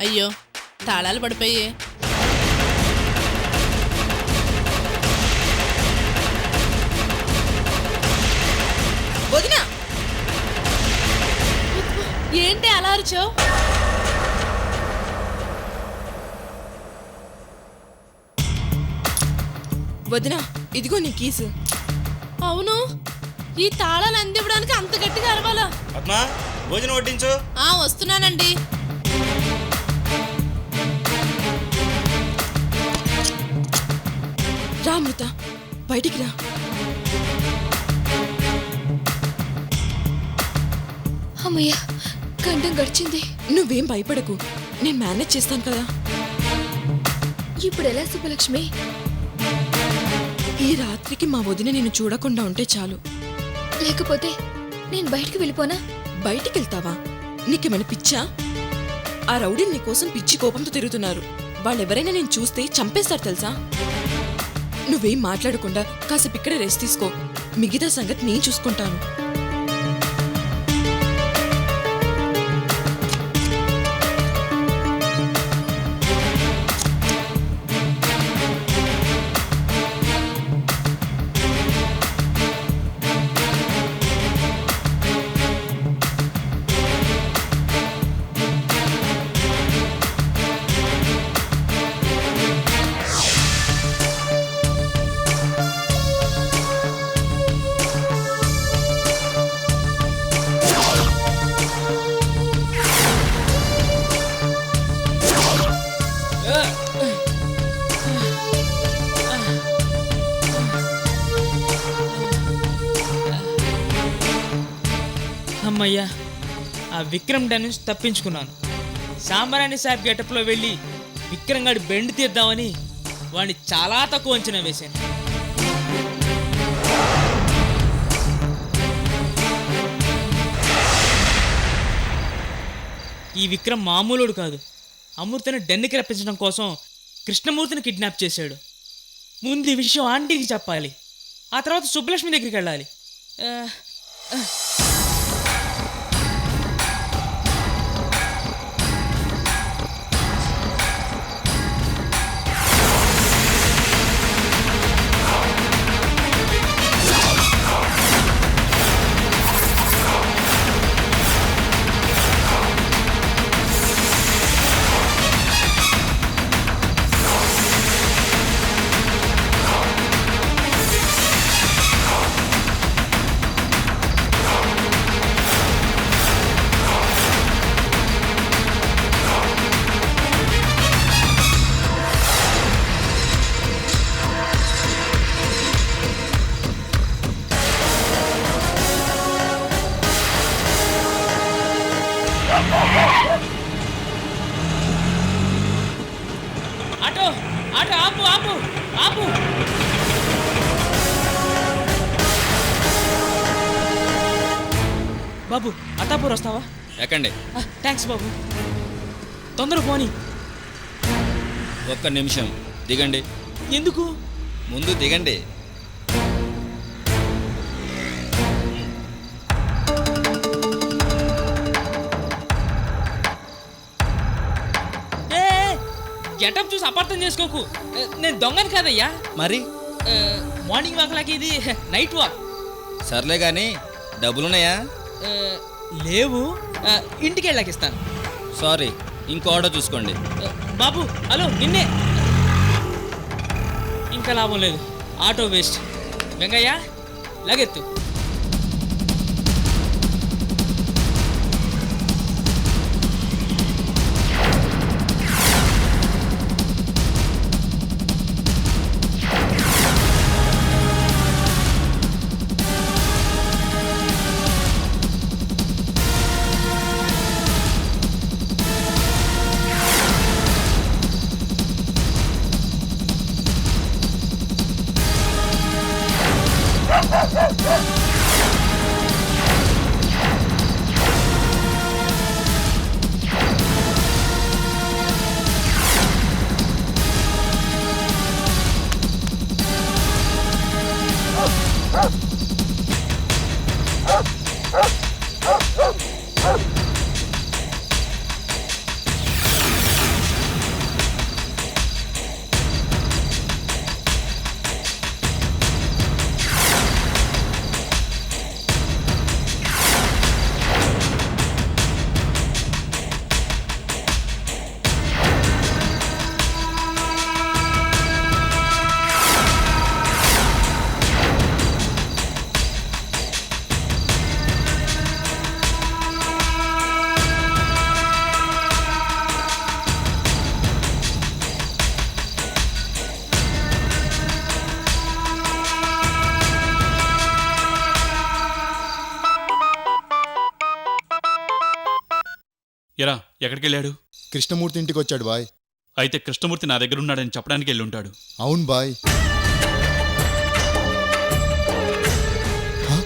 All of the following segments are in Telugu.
అయ్యో తాళాలు పడిపోయి. వదినా ఏంటి అలా అరిచావు? వదినా ఇదిగో నీ కీసు. అవును, ఈ తాళాలు అందివ్వడానికి అంత గట్టిగా అరవాలా? పద్మా భోజనం వడ్డించు. వస్తున్నానండి. రా అమృత, బయటికి రా. అమ్మయ్య, గండం గడిచింది. నువ్వేం భయపడకు, నేను మేనేజ్ చేస్తాను కదా. ఇప్పుడు ఎలా సుబ్బలక్ష్మి? ఈ రాత్రికి మా వదిన నిన్ను చూడకుండా ఉంటే చాలు. లేకపోతే నేను బయటికి వెళ్ళిపోనా? బయటికి వెళ్తావా? నీకేమైనా పిచ్చా? ఆ రౌడీలు నీకోసం పిచ్చి కోపంతో తిరుగుతున్నారు. వాళ్ళెవరైనా నేను చూస్తే చంపేస్తారు తెలుసా. నువ్వేం మాట్లాడకుండా కాసేపు ఇక్కడే రెస్ట్ తీసుకో. మిగతా సంగతి నేను చూసుకుంటాను. అమ్మయ్యా, ఆ విక్రమ్ డాన్ నుంచి తప్పించుకున్నాను. సాంబరాణి సాబ్ గెటప్లో వెళ్ళి విక్రమ్ గాడి బెండ్ తీద్దామని వాడిని చాలా తక్కువ అంచనా వేశాను. ఈ విక్రమ్ మామూలుడు కాదు. అమృతని డెన్నికి రప్పించడం కోసం కృష్ణమూర్తిని కిడ్నాప్ చేశాడు. ముందు ఈ విషయం ఆంటీకి చెప్పాలి, ఆ తర్వాత సుబ్బలక్ష్మి దగ్గరికి వెళ్ళాలి. ఆటో ఆటో ఆపు ఆపు ఆపు. బాబు అత్తాపూర్ వస్తావా? ఎక్కండి. థ్యాంక్స్ బాబు, తొందర పోనీ. ఒక్క నిమిషం దిగండి. ఎందుకు? ముందు దిగండి. గెటప్ చూసి అపార్థం చేసుకోకు, నేను దొంగని కాదయ్యా. మరి మార్నింగ్ వాక్ లాగా ఇది నైట్ వాక్. సర్లే కానీ డబ్బులున్నాయా? లేవు, ఇంటికి వెళ్ళాక ఇస్తాను. సారీ, ఇంకో ఆటో చూసుకోండి. బాబు హలో, నిన్నే. ఇంకా లాభం లేదు, ఆటో వేస్ట్. వెంగయ్య లగెత్తు. ఎరా ఎక్కడికి వెళ్ళాడు? కృష్ణమూర్తి ఇంటికి వచ్చాడు బాయ్. అయితే కృష్ణమూర్తి నా దగ్గర ఉన్నాడని చెప్పడానికి వెళ్ళి ఉంటాడు. అవును బాయ్. హ?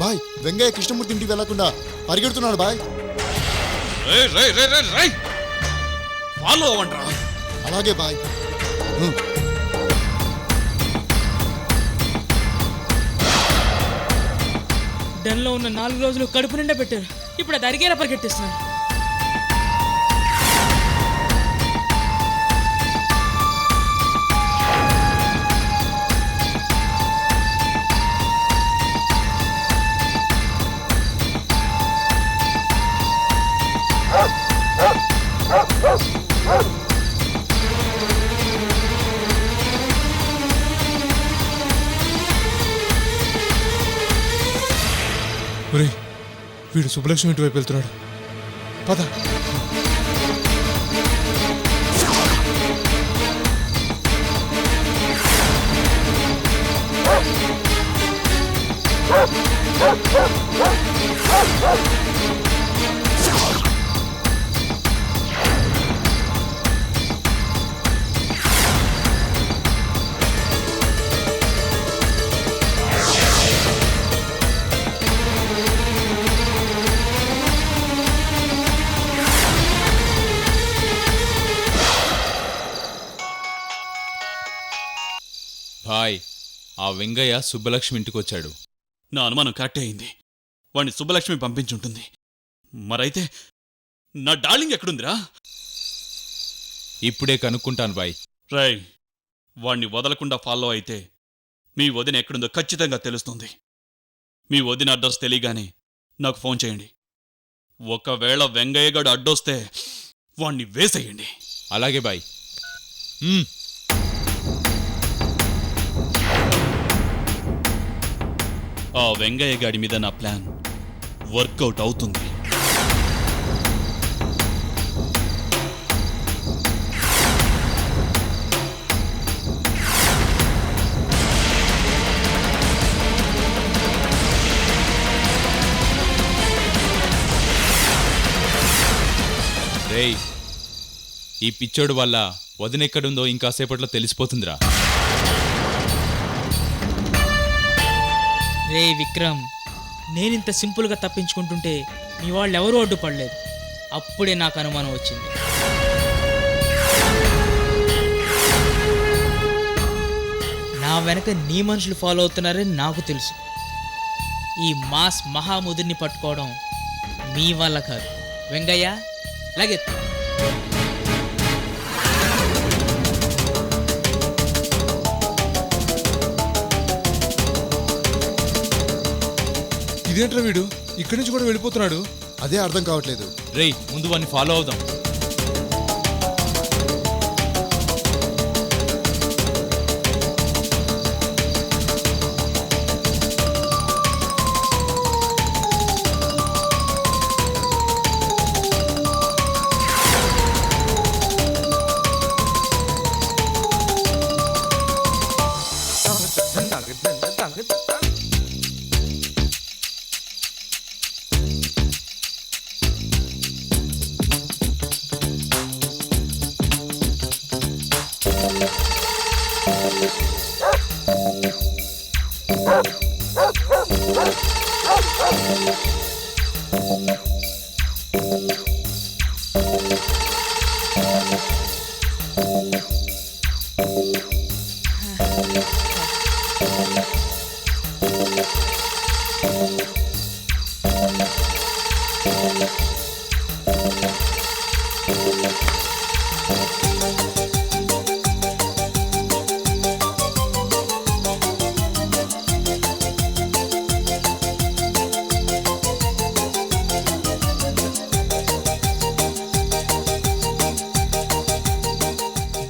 బాయ్, వెంగయ్య కృష్ణమూర్తి ఇంటికి వెళ్లకుండా పరిగెడుతున్నాడు బాయ్. ఫాలో అవ్వండిరా. అలాగే బాయ్. హ్మ్. డన్లో ఉన్న 4 రోజులు కడుపు నిండా పెట్టారు. ఇప్పుడు అది అరిగేలా పరిగెట్టిస్తున్నారు. వీడు సుబ్బలక్ష్మి ఇంటి వైపు వెళ్తున్నాడు. పద. భాయ్, ఆ వెంగయ్య సుబ్బలక్ష్మి ఇంటికి వచ్చాడు. నా అనుమానం కరెక్టే అయింది. వాణ్ణి సుబ్బలక్ష్మి పంపించుంటుంది. మరైతే నా డార్లింగ్ ఎక్కడుందిరా? ఇప్పుడే కనుక్కుంటాను బాయ్. రై, వాణ్ణి వదలకుండా ఫాలో అయితే మీ వదిన ఎక్కడుందో ఖచ్చితంగా తెలుస్తుంది. మీ వదిన అడ్రస్ తెలియగానే నాకు ఫోన్ చేయండి. ఒకవేళ వెంగయ్యగాడు అడ్డొస్తే వాణ్ణి వేసేయండి. అలాగే బాయ్. ఆ వెంగయ్య గాడి మీద నా ప్లాన్ వర్కౌట్ అవుతుంది. రేయ్, ఈ పిచ్చోడు వల్ల వదినెక్కడుందో ఇంకాసేపట్లో తెలిసిపోతుందిరా. రే విక్రమ్, నేనింత సింపుల్గా తప్పించుకుంటుంటే మీ వాళ్ళు ఎవరూ అడ్డుపడలేదు. అప్పుడే నాకు అనుమానం వచ్చింది. నా వెనక నీ మనుషులు ఫాలో అవుతున్నారని నాకు తెలుసు. ఈ మాస్ మహాముదిరిని పట్టుకోవడం మీ వల్ల కాదు. వెంగయ్య, లగెత్తు. ఇదేంట్రా వీడు ఇక్కడి నుంచి కూడా వెళ్ళిపోతున్నాడు? అదే అర్థం కావట్లేదు. రేయ్, ముందు వాడిని ఫాలో అవుదాం.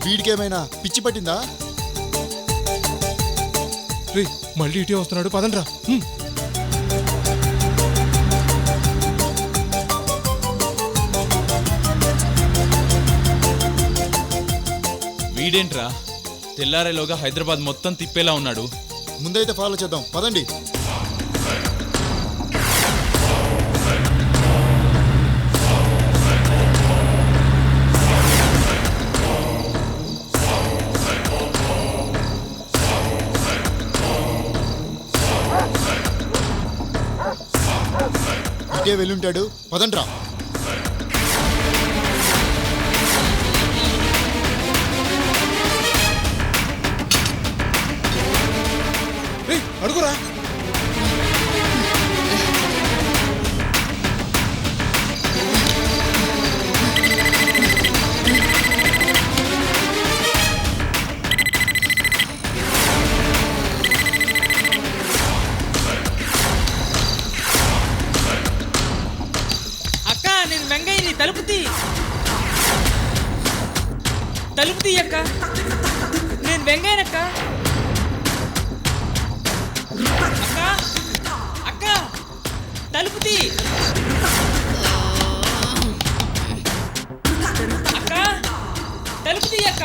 వీడికేమైనా పిచ్చి పట్టిందా? రే, మళ్ళీ ఇటే వస్తున్నాడు. పదండ్రా. వీడేంట్రా తెల్లారేలోగా హైదరాబాద్ మొత్తం తిప్పేలా ఉన్నాడు. ముందైతే ఫాలో చేద్దాం, పదండి. వెంగయ్య వెళ్ళుంటాడు, పదండ్రా. రేయ్ అడుగురా. అక్క నేను వెంగయ్యని తలుపు తీ అక్క. నేను వెంగయ్యనక్క. అక్క అక్క తలుపు తీ అక్క. తలుపు తీ అక్క.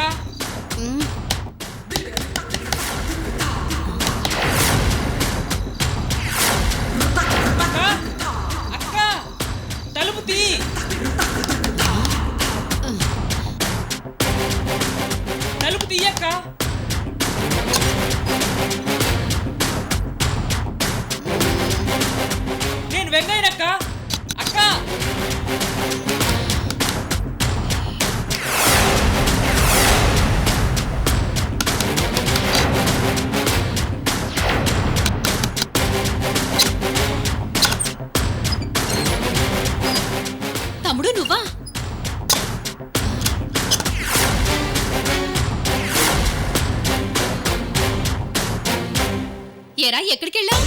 అక్క అక్క తలుపు తీ. తలుపు తీయక్క. నేను వెంగయ్యనక్క. అక్క తమ్ముడు నువ్వా? ఏరా ఎక్కడికెళ్ళావు?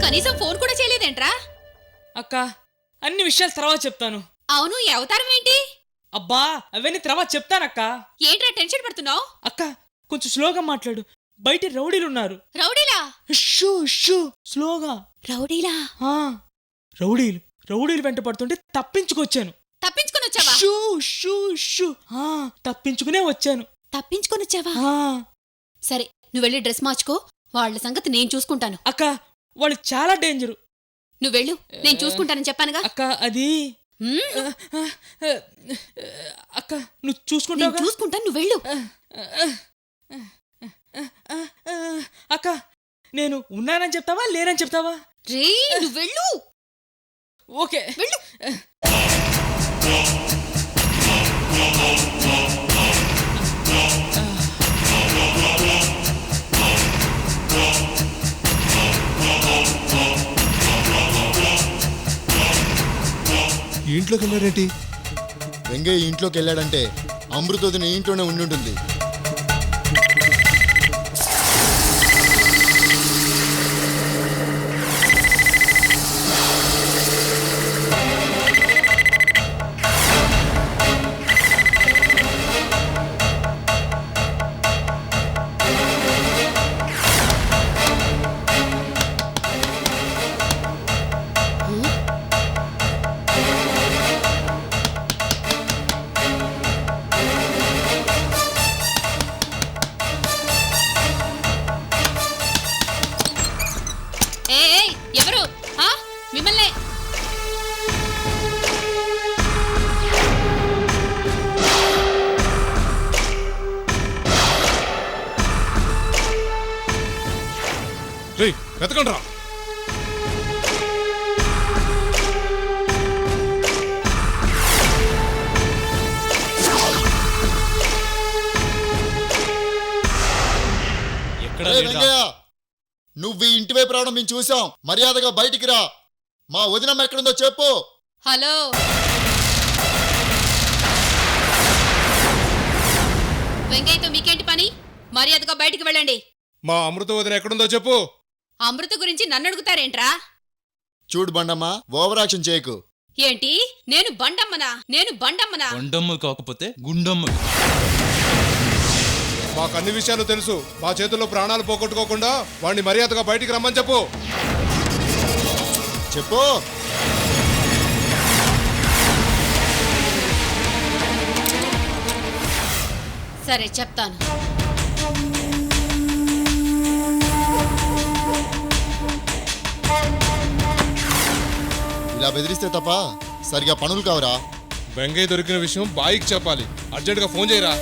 కనీసం ఫోన్ కూడా చేయలేదేంట్రా? అక్క అన్ని విషయాలు తర్వాత చెప్తాను. అవును, ఈ అవతారం ఏంటి? అబ్బా అవన్నీ తర్వాత చెప్తానక్క. ఏంట్రా టెన్షన్ పడుతున్నావు? అక్క కొంచెం స్లోగా మాట్లాడు, బయట రౌడీలు ఉన్నారు. రౌడీలా? స్లోగా. రౌడీలా? ఆ, రౌడీలు వెంట పడుతుంటే తప్పించుకొచ్చాను. తప్పించుకొని వచ్చావా? తప్పించుకునే వచ్చాను. తప్పించుకొని వచ్చావా? ఆ, సరే నువ్వు వెళ్ళి డ్రెస్ మార్చుకో, వాళ్ళ సంగతి నేను చూసుకుంటాను. అక్క వాళ్ళు చాలా డేంజరు. నువ్వు వెళ్ళు, నేను చూసుకుంటానని చెప్పానుగా. అక్క అది అక్క నువ్వు చూసుకుంటావు. చూసుకుంటాను, నువ్వు వెళ్ళు. అక్క నేను ఉన్నానని చెప్తావా లేనని చెప్తావా? రే నువ్వు వెళ్ళు. ఓకే వెళ్ళు. ఇంట్లోకి వెళ్ళాడేంటి? వెంగయ్య ఇంట్లోకి వెళ్ళాడంటే అమృతోదిన ఇంట్లోనే ఉండుంటుంది. ఎవరు? మిమ్మల్ని. రేయ్ వెతకండి రా. వెంగయ్య, నువ్వు ఈ ఇంటి వైపు రావడం మేము చూసాం. మర్యాదగా బయటికి రా. మా వదినమ్మ ఎక్కడుందో చెప్పు. హలో, వెంకయ్యతో మీకేంటి పని? మర్యాదగా బయటికి వెళ్ళండి. మా అమృత వదిన ఎక్కడుందో చెప్పు. అమృత గురించి నన్ను అడుగుతారేంట్రా? చూడు బండమ్మ, ఓవర్ యాక్షన్ చేయకు. ఏంటి నేను బండమ్మనా? కొండమ్మ కాకపోతే గుండమ్మ. మాకు అన్ని విషయాలు తెలుసు. మా చేతుల్లో ప్రాణాలు పోగొట్టుకోకుండా వాడిని మర్యాదగా బయటికి రమ్మని చెప్పు. చెప్పు. సరే చెప్తాను. ఇలా బెదిరిస్తే తప్ప సరిగా పనులు కావరా. వెంగయ్య దొరికిన విషయం బాయికి చెప్పాలి. అర్జెంటుగా ఫోన్ చేయరా.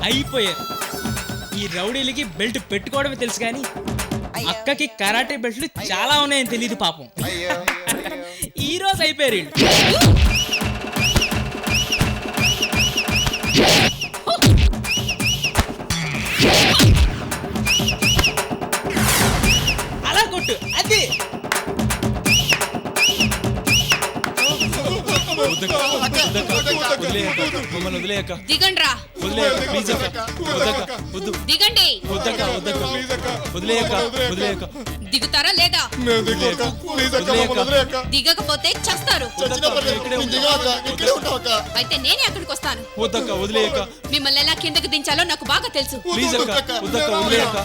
అయిపోయారు. ఈ రౌడీలకి బెల్ట్ పెట్టుకోవడమే తెలుసు కానీ అక్కకి కరాటే బెల్ట్లు చాలా ఉన్నాయని తెలియదు పాపం. ఈ రోజు అయిపోయారు వీళ్ళు. అలా కొట్టు అది. మమ్మల్ని వదిలేయక. దిగండ్రా, వదిలేయక ప్లీజ్ అక్క. వద్దక్క వద్దు. దిగండి. వద్దక్క వద్దక్క. వదిలేయక వదిలేయక. దిగుతారా లేదా? దిగకపోతే చస్తారు. అయితే నేనే అక్కడికి వస్తాను. వద్దక్క వదిలేయక. మిమ్మల్ని ఎలా కిందకి దించాలో నాకు బాగా తెలుసు. ప్లీజ్ అక్క వద్దక్క వదిలేయక.